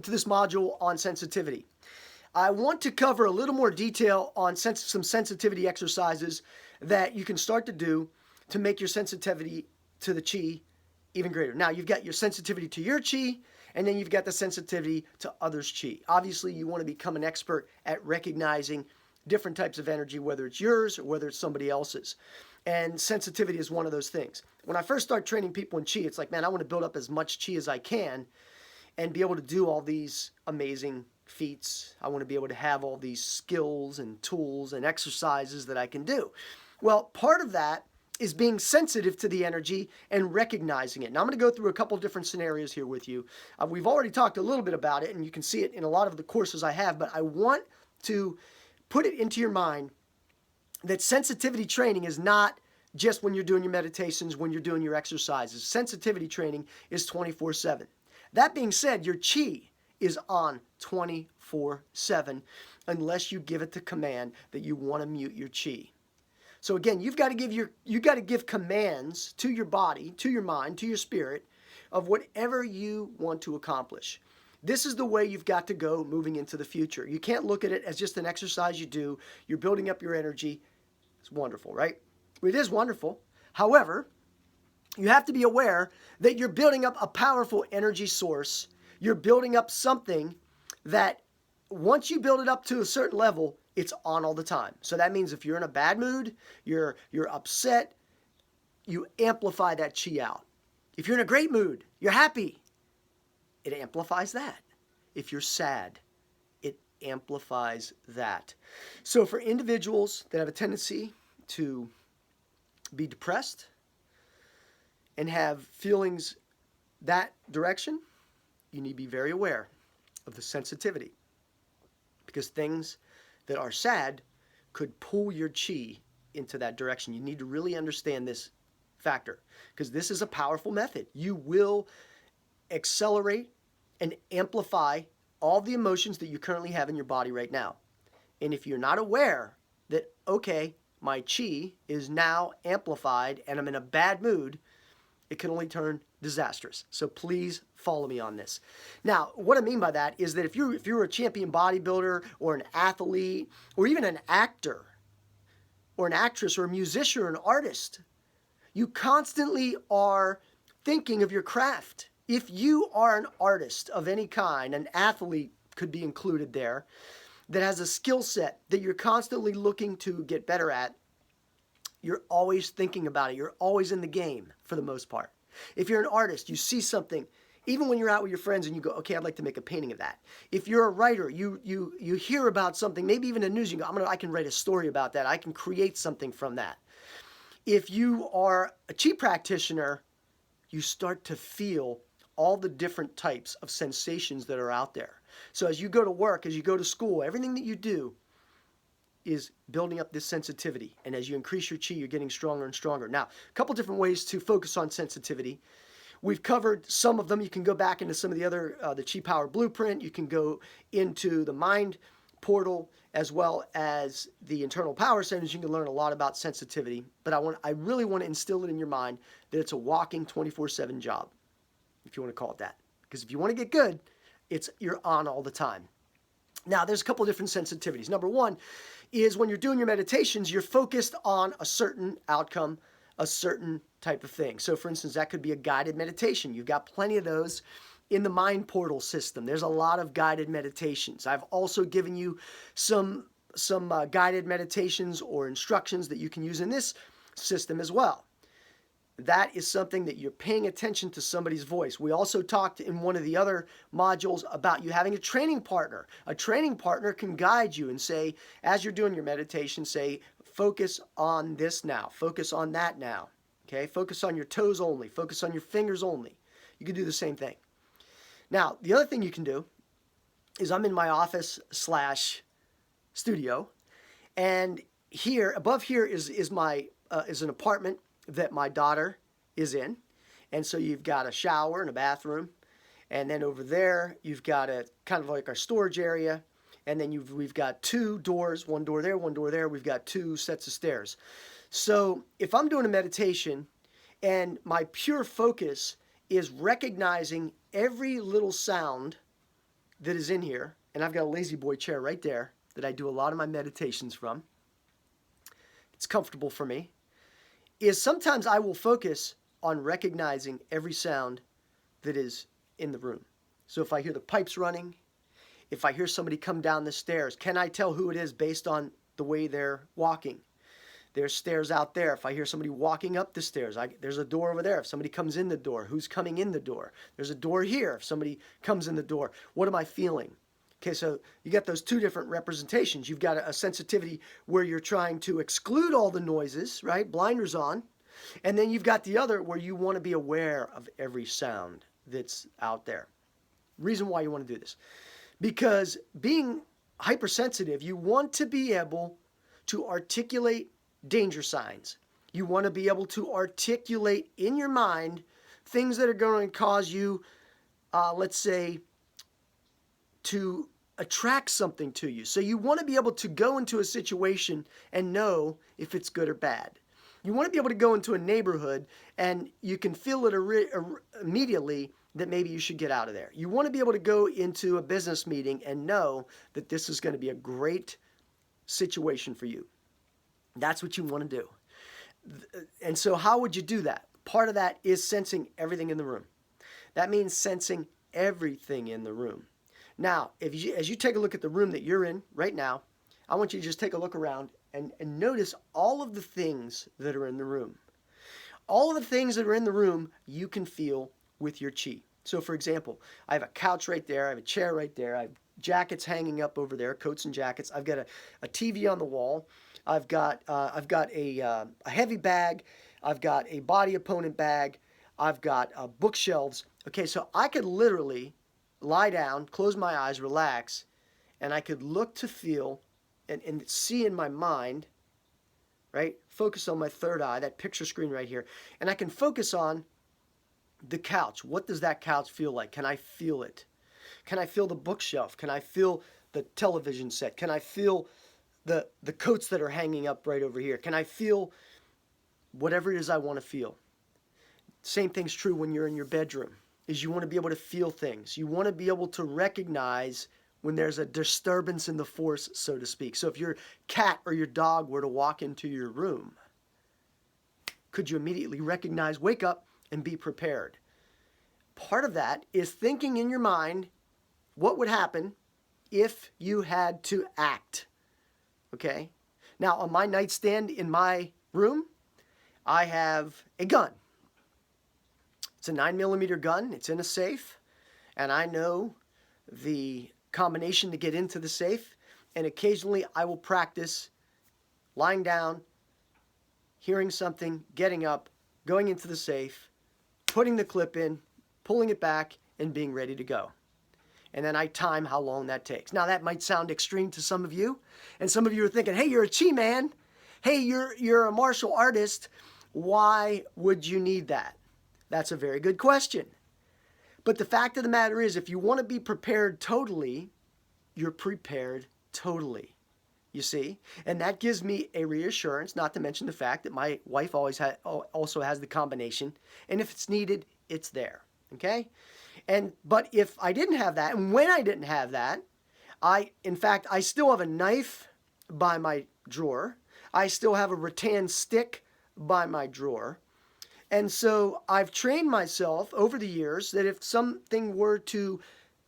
To this module on sensitivity. I want to cover a little more detail on some sensitivity exercises that you can start to do to make your sensitivity to the chi even greater. Now, you've got your sensitivity to your chi, and then you've got the sensitivity to others' chi. Obviously, you want to become an expert at recognizing different types of energy, whether it's yours or whether it's somebody else's. And sensitivity is one of those things. When I first start training people in chi, it's like, man, I want to build up as much chi as I can and be able to do all these amazing feats. I want to be able to have all these skills and tools and exercises that I can do. Well, part of that is being sensitive to the energy and recognizing it. Now, I'm going to go through a couple different scenarios here with you. We've already talked a little bit about it, and you can see it in a lot of the courses I have, but I want to put it into your mind that sensitivity training is not just when you're doing your meditations, when you're doing your exercises. Sensitivity training is 24/7. That being said, your chi is on 24/7 unless you give it the command that you want to mute your chi. So again, you've got to give commands to your body, to your mind, to your spirit of whatever you want to accomplish. This is the way you've got to go moving into the future. You can't look at it as just an exercise you do. You're building up your energy. It's wonderful, right? It is wonderful. However, you have to be aware that you're building up a powerful energy source. You're building up something that once you build it up to a certain level, it's on all the time. So that means if you're in a bad mood, you're upset, you amplify that chi out. If you're in a great mood, you're happy, it amplifies that. If you're sad, it amplifies that. So for individuals that have a tendency to be depressed and have feelings that direction, you need to be very aware of the sensitivity, because things that are sad could pull your chi into that direction. You need to really understand this factor, because this is a powerful method. You will accelerate and amplify all the emotions that you currently have in your body right now. And if you're not aware that, okay, my chi is now amplified and I'm in a bad mood, it can only turn disastrous. So please follow me on this. Now, what I mean by that is that if you're a champion bodybuilder or an athlete or even an actor or an actress or a musician or an artist, you constantly are thinking of your craft. If you are an artist of any kind, an athlete could be included there, that has a skill set that you're constantly looking to get better at, you're always thinking about it. You're always in the game for the most part. If you're an artist, you see something, even when you're out with your friends and you go, okay, I'd like to make a painting of that. If you're a writer, you hear about something, maybe even in the news, you go, I can write a story about that. I can create something from that. If you are a chi practitioner, you start to feel all the different types of sensations that are out there. So as you go to work, as you go to school, everything that you do is building up this sensitivity. And as you increase your chi, you're getting stronger and stronger. Now, a couple different ways to focus on sensitivity. We've covered some of them. You can go back into some of the other, the Chi Power Blueprint. You can go into the Mind Portal as well as the Internal Power Centers. You can learn a lot about sensitivity. But I really want to instill it in your mind that it's a walking 24/7 job, if you want to call it that. Because if you want to get good, you're on all the time. Now, there's a couple different sensitivities. Number one is when you're doing your meditations, you're focused on a certain outcome, a certain type of thing. So, for instance, that could be a guided meditation. You've got plenty of those in the Mind Portal system. There's a lot of guided meditations. I've also given you some guided meditations or instructions that you can use in this system as well. That is something that you're paying attention to somebody's voice. We also talked in one of the other modules about you having a training partner. A training partner can guide you and say, as you're doing your meditation, say, focus on this now, focus on that now. Okay, focus on your toes only, focus on your fingers only. You can do the same thing. Now, the other thing you can do is I'm in my office / studio, and here, above here is an apartment that my daughter is in. And so you've got a shower and a bathroom. And then over there, you've got a kind of like our storage area. And then we've got two doors, one door there, one door there. We've got two sets of stairs. So if I'm doing a meditation and my pure focus is recognizing every little sound that is in here, and I've got a lazy boy chair right there that I do a lot of my meditations from. It's comfortable for me. Is sometimes I will focus on recognizing every sound that is in the room. So if I hear the pipes running, if I hear somebody come down the stairs, can I tell who it is based on the way they're walking? There's stairs out there. If I hear somebody walking up the stairs, there's a door over there. If somebody comes in the door, who's coming in the door? There's a door here. If somebody comes in the door, what am I feeling? Okay, so you got those two different representations. You've got a sensitivity where you're trying to exclude all the noises, right? Blinders on. And then you've got the other where you want to be aware of every sound that's out there. Reason why you want to do this. Because being hypersensitive, you want to be able to articulate danger signs. You want to be able to articulate in your mind things that are going to cause you, let's say, to attract something to you. So you want to be able to go into a situation and know if it's good or bad. You want to be able to go into a neighborhood and you can feel it immediately that maybe you should get out of there. You want to be able to go into a business meeting and know that this is going to be a great situation for you. That's what you want to do. And so how would you do that? Part of that is sensing everything in the room. That means sensing everything in the room. Now, as you take a look at the room that you're in right now, I want you to just take a look around and notice all of the things that are in the room. All of the things that are in the room you can feel with your chi. So for example, I have a couch right there, I have a chair right there, I have jackets hanging up over there, coats and jackets. I've got a TV on the wall. I've got a heavy bag. I've got a body opponent bag. I've got bookshelves. Okay, so I could literally lie down, close my eyes, relax, and I could look to feel and see in my mind, right? Focus on my third eye, that picture screen right here. And I can focus on the couch. What does that couch feel like? Can I feel it? Can I feel the bookshelf? Can I feel the television set? Can I feel the coats that are hanging up right over here? Can I feel whatever it is I want to feel? Same thing's true when you're in your bedroom, is you want to be able to feel things. You want to be able to recognize when there's a disturbance in the force, so to speak. So if your cat or your dog were to walk into your room, could you immediately recognize, wake up, and be prepared? Part of that is thinking in your mind what would happen if you had to act. Okay? Now, on my nightstand in my room, I have a gun. It's a 9mm gun. It's in a safe. And I know the combination to get into the safe. And occasionally I will practice lying down, hearing something, getting up, going into the safe, putting the clip in, pulling it back, and being ready to go. And then I time how long that takes. Now that might sound extreme to some of you. And some of you are thinking, hey, you're a chi man. Hey, you're a martial artist. Why would you need that? That's a very good question. But the fact of the matter is, if you want to be prepared totally, you're prepared totally. You see? And that gives me a reassurance, not to mention the fact that my wife also has the combination. And if it's needed, it's there. Okay? But if I didn't have that, and when I didn't have that, in fact, I still have a knife by my drawer. I still have a rattan stick by my drawer. And so I've trained myself over the years that if something were to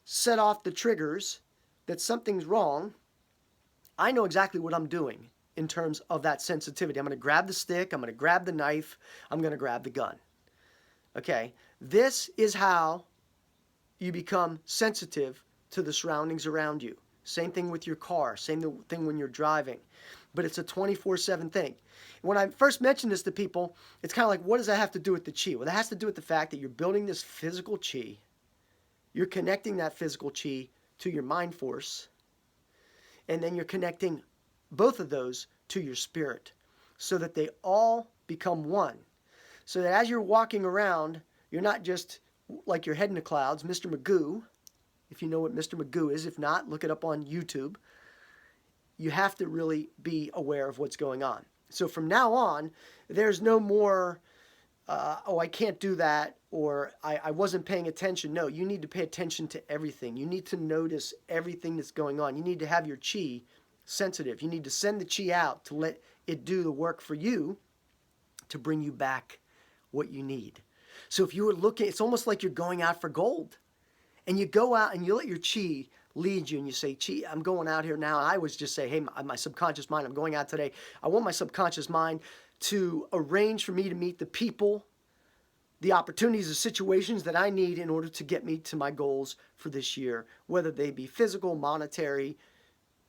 set off the triggers, that something's wrong, I know exactly what I'm doing in terms of that sensitivity. I'm going to grab the stick, I'm going to grab the knife, I'm going to grab the gun. Okay, this is how you become sensitive to the surroundings around you. Same thing with your car, same thing when you're driving. But it's a 24/7 thing. When I first mentioned this to people, it's kind of like, what does that have to do with the chi? Well, that has to do with the fact that you're building this physical chi. You're connecting that physical chi to your mind force. And then you're connecting both of those to your spirit so that they all become one. So that as you're walking around, you're not just like your head in the clouds, Mr. Magoo. If you know what Mr. Magoo is. If not, look it up on YouTube. You have to really be aware of what's going on. So from now on, there's no more oh, I can't do that, or I wasn't paying attention. No, you need to pay attention to everything. You need to notice everything that's going on. You need to have your chi sensitive. You need to send the chi out to let it do the work for you to bring you back what you need. So if you were looking, it's almost like you're going out for gold. And you go out and you let your chi lead you, and you say, chi, I'm going out here now. And I always just say, hey, my subconscious mind, I'm going out today. I want my subconscious mind to arrange for me to meet the people, the opportunities, the situations that I need in order to get me to my goals for this year, whether they be physical, monetary,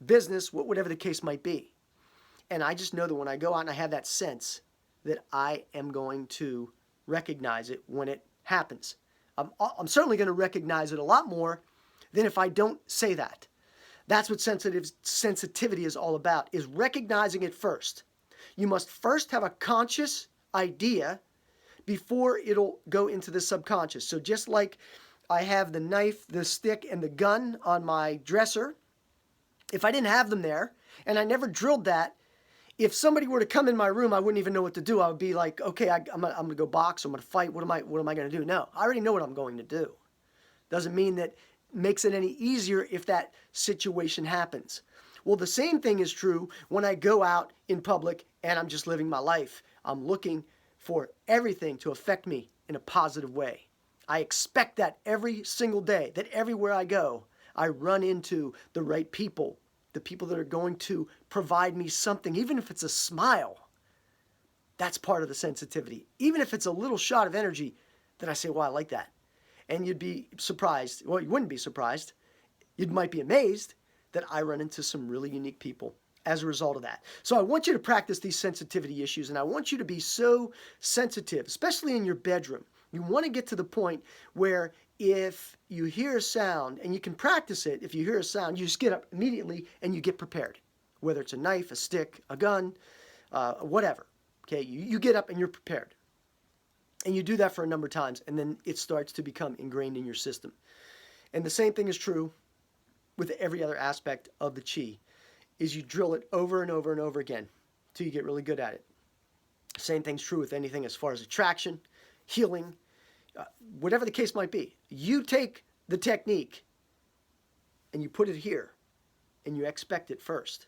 business, whatever the case might be. And I just know that when I go out and I have that sense that I am going to recognize it when it happens. I'm certainly going to recognize it a lot more than if I don't say that. That's what sensitivity is all about, is recognizing it first. You must first have a conscious idea before it'll go into the subconscious. So just like I have the knife, the stick, and the gun on my dresser, if I didn't have them there and I never drilled that, if somebody were to come in my room, I wouldn't even know what to do. I would be like, okay, I'm gonna go box. I'm gonna fight. What am I gonna do? No, I already know what I'm going to do. Doesn't mean that makes it any easier if that situation happens. Well, the same thing is true when I go out in public and I'm just living my life. I'm looking for everything to affect me in a positive way. I expect that every single day, that everywhere I go, I run into the right people, the people that are going to provide me something, even if it's a smile. That's part of the sensitivity. Even if it's a little shot of energy that I say, well, I like that. And you'd be surprised. Well, you wouldn't be surprised. You might be amazed that I run into some really unique people as a result of that. So I want you to practice these sensitivity issues, and I want you to be so sensitive, especially in your bedroom. You want to get to the point where if you hear a sound, and you can practice it, if you hear a sound, you just get up immediately and you get prepared. Whether it's a knife, a stick, a gun, whatever. Okay, you get up and you're prepared. And you do that for a number of times, and then it starts to become ingrained in your system. And the same thing is true with every other aspect of the chi, is you drill it over and over and over again until you get really good at it. Same thing's true with anything as far as attraction, healing, whatever the case might be. You take the technique and you put it here and you expect it first,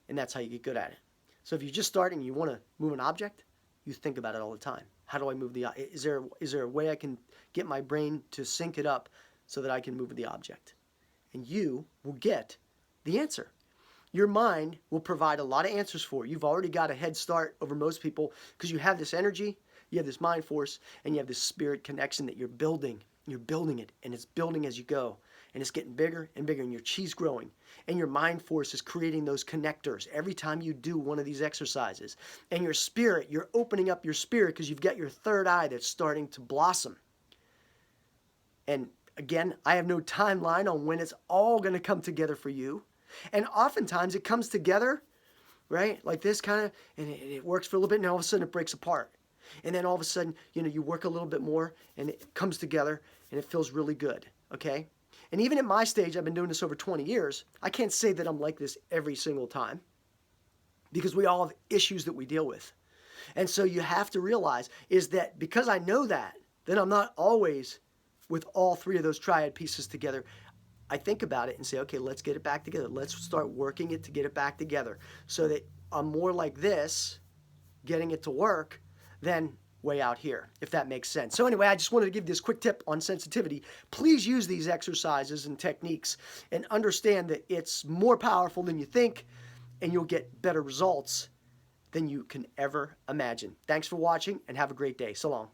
and that's how you get good at it. So if you're just starting and you want to move an object, you think about it all the time. How do I move the object? Is there a way I can get my brain to sync it up so that I can move the object? And you will get the answer. Your mind will provide a lot of answers for you. You've already got a head start over most people because you have this energy, you have this mind force, and you have this spirit connection that you're building. You're building it, and it's building as you go. And it's getting bigger and bigger, and your chi's growing. And your mind force is creating those connectors every time you do one of these exercises. And your spirit, you're opening up your spirit because you've got your third eye that's starting to blossom. And again, I have no timeline on when it's all going to come together for you. And oftentimes it comes together, right, like this kind of, and it works for a little bit, and all of a sudden it breaks apart. And then all of a sudden, you work a little bit more, and it comes together, and it feels really good, okay? And even at my stage, I've been doing this over 20 years, I can't say that I'm like this every single time because we all have issues that we deal with. And so you have to realize is that because I know that, then I'm not always with all three of those triad pieces together. I think about it and say, okay, let's get it back together. Let's start working it to get it back together so that I'm more like this, getting it to work, than way out here, if that makes sense. So anyway, I just wanted to give this quick tip on sensitivity. Please use these exercises and techniques and understand that it's more powerful than you think, and you'll get better results than you can ever imagine. Thanks for watching, and have a great day. So long.